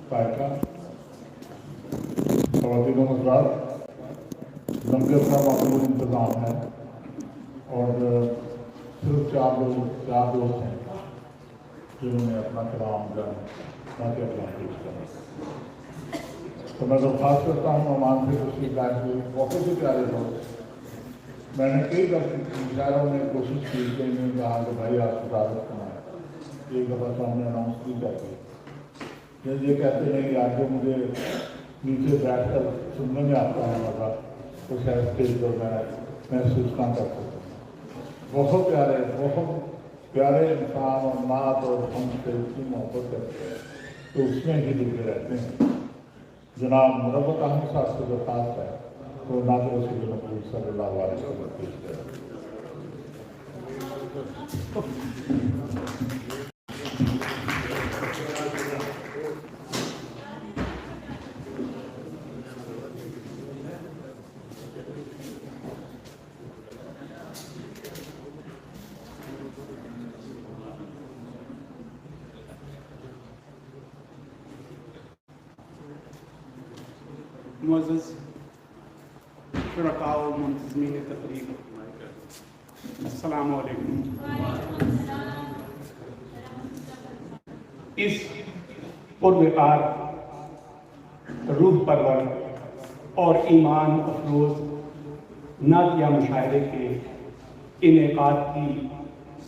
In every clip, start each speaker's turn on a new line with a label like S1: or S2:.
S1: کا خواتین و حضرات، لنگر کا معقول انتظام ہے اور صرف چار دوست ہیں جنہوں نے اپنا کلام تاکہ اپنا پیش کرنا. تو میں درخواست کرتا ہوں امان سے تشریف لائے ہوئے بہت سے پیارے دوست. میں نے کئی مشاعروں میں کوشش کی کہ انہوں نے کہا کہ بھائی آپ صدارت کرنا ہے، ایک دفعہ تو ہم نے اناؤنس نہیں کرتے. یہ کہتے ہیں کہ آج جو مجھے نیچے بیٹھ کر سننے میں آتا ہے مزہ تو شاید اسٹیج پر میں محسوس نہ کر سکتا ہوں. بہت پیارے انسان اور نعت اور ہم سے اتنی محبت کرتے ہیں تو اس میں ہی لکھے رہتے ہیں. جناب مربت احمد صاحب سے درخواست ہے تو نعت رسول مقبول صلی اللہ علیہ وسلم پیش کریں.
S2: معزز شرکاء و منتظمین تقریب، السلام علیکم. اس پروقار، روح پرور اور ایمان افروز نعتیہ مشاعرے کے انعقاد کی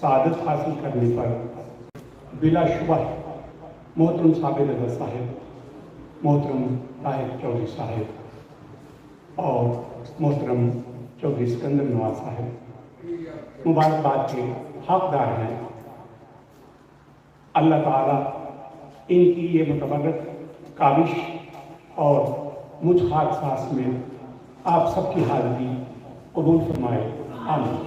S2: سعادت حاصل کرنے پر بلا شبہ محترم صابر رضا صاحب، محترم طاہر چودھری صاحب اور محترم چودھری سکندر نواز صاحب مبارکباد کے حقدار ہیں. اللہ تعالیٰ ان کی یہ متبرک کاوش اور مجھ خاک ساس میں آپ سب کی حاضری قبول فرمائے. آمین.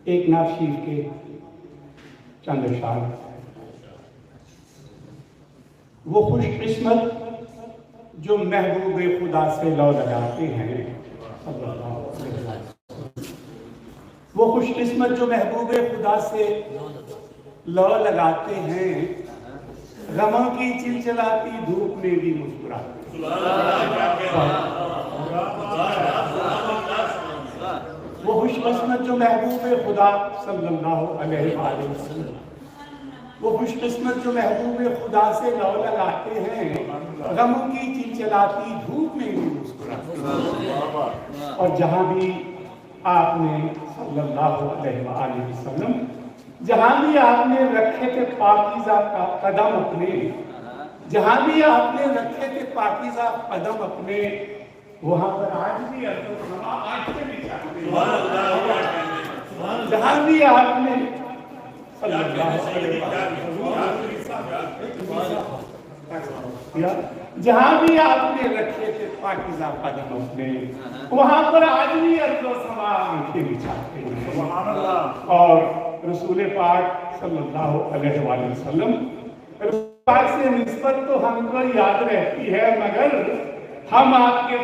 S2: ایک نعت شریف کے چند اشعار. وہ خوش قسمت جو محبوب خدا سے لو لگاتے ہیں، وہ خوش قسمت جو محبوب خدا سے لو لگاتے ہیں، غموں کی چلچلاتی دھوپ میں بھی مسکراتے ہیں. وہ خوش قسمت جو محبوب خدا صلی اللہ علیہ وآلہ وسلم، وہ خوش قسمت جو محبوب خدا سے لو لگاتے ہیں، غموں کی چلچلاتی دھوپ میں بھی مسکراتے ہیں. اور جہاں بھی آپ نے صلی اللہ علیہ وآلہ وسلم، جہاں بھی آپ نے رکھے تھے پاکیزہ قدم اپنے، جہاں بھی آپ نے رکھے تھے پاکیزہ قدم اپنے، وہاں پر آج بھی عرض و سما آج سے بھی چاہتے ہیں. جہاں بھی آپ نے صلی اللہ علیہ وسلم، جہاں بھی آپ نے رکھے تھے پاکیزہ قدم اپنے، وہاں پر آج بھی عرض و سما آنکھیں بچھاتے ہیں. اور رسول پاک صلی اللہ علیہ وآلہ وسلم پاک سے نسبت تو ہم کو یاد رہتی ہے، مگر ہم آپ کے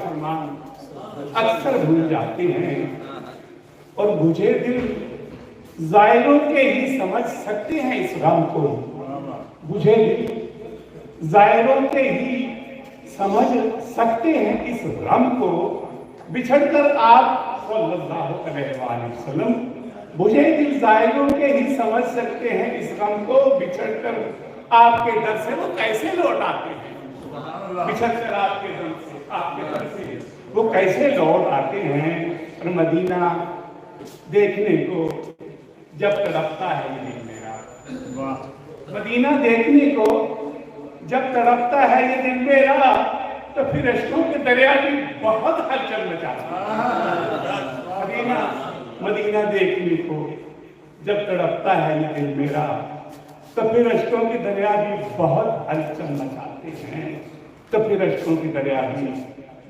S2: فرمان اکثر بھول جاتے ہیں. اور بجھے دل زائروں کے ہی سمجھ سکتے ہیں اس غم کو، بجھے دل زائروں کے ہی سمجھ سکتے ہیں اس غم کو، بچھڑ کر آپ صلی اللہ علیہ وآلہ وسلم، بجھے دل زائروں کے ہی سمجھ سکتے ہیں اس غم کو، بچھڑ کر آپ کے در سے وہ کیسے لوٹ آتے ہیں. بچھڑ کر آپ کے در سے وہ کیسے لوٹ آتے ہیں. اور مدینہ دیکھنے کو جب تڑپتا ہے یہ دل میرا، مدینہ دیکھنے کو جب تڑپتا ہے یہ دل میرا، تو پھر اشکوں کے دریا بھی بہت ہلچل مچاتا ہے. مدینہ دیکھنے کو جب تڑپتا ہے یہ دل میرا، تو پھر اشکوں کے دریا بھی بہت ہلچل مچاتے ہیں. تو پھر اشکوں کے دریا بھی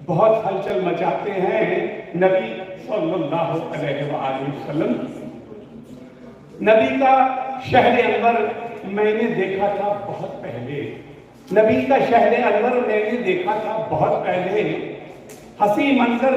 S2: بہت ہلچل مچاتے ہیں. نبی صلی اللہ علیہ وآلہ وسلم، نبی کا شہر انور میں نے دیکھا تھا بہت پہلے، نبی کا شہر انور میں نے دیکھا تھا بہت پہلے. حسین منظر